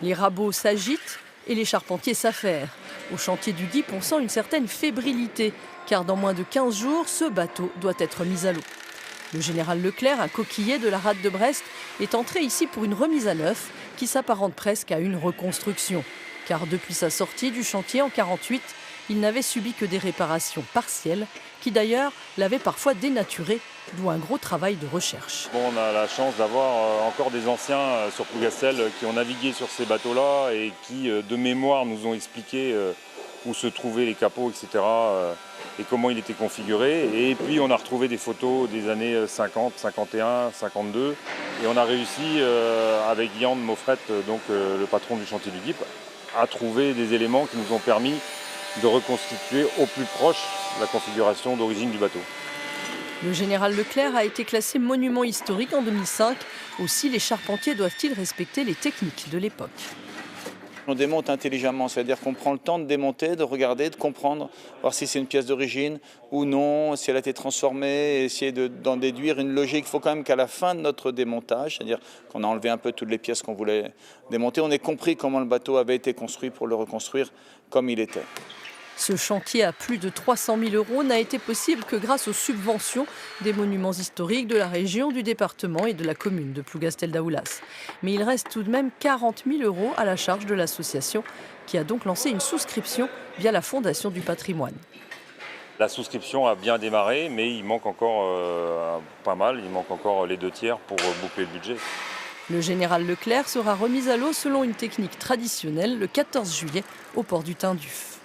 Les rabots s'agitent et les charpentiers s'affairent. Au chantier du Dieppe, on sent une certaine fébrilité, car dans moins de 15 jours, ce bateau doit être mis à l'eau. Le général Leclerc, un coquillet de la rade de Brest, est entré ici pour une remise à neuf qui s'apparente presque à une reconstruction. Car depuis sa sortie du chantier en 1948, il n'avait subi que des réparations partielles, qui d'ailleurs l'avaient parfois dénaturé, d'où un gros travail de recherche. Bon, on a la chance d'avoir encore des anciens sur Plougastel qui ont navigué sur ces bateaux-là et qui, de mémoire, nous ont expliqué où se trouvaient les capots, etc. Et comment il était configuré. Et puis on a retrouvé des photos des années 50, 51, 52. Et on a réussi, avec Yann Moffret, donc le patron du chantier du Dieppe, à trouver des éléments qui nous ont permis de reconstituer au plus proche la configuration d'origine du bateau. Le général Leclerc a été classé monument historique en 2005. Aussi, les charpentiers doivent-ils respecter les techniques de l'époque. On démonte intelligemment, c'est-à-dire qu'on prend le temps de démonter, de regarder, de comprendre, voir si c'est une pièce d'origine ou non, si elle a été transformée, essayer d'en déduire une logique. Il faut quand même qu'à la fin de notre démontage, c'est-à-dire qu'on a enlevé un peu toutes les pièces qu'on voulait démonter, on ait compris comment le bateau avait été construit pour le reconstruire comme il était. Ce chantier à plus de 300 000 € n'a été possible que grâce aux subventions des monuments historiques de la région, du département et de la commune de Plougastel-Daoulas. Mais il reste tout de même 40 000 € à la charge de l'association, qui a donc lancé une souscription via la Fondation du patrimoine. La souscription a bien démarré, mais il manque encore pas mal, il manque encore les 2/3 pour boucler le budget. Le général Leclerc sera remis à l'eau selon une technique traditionnelle le 14 juillet au port du Tinduf.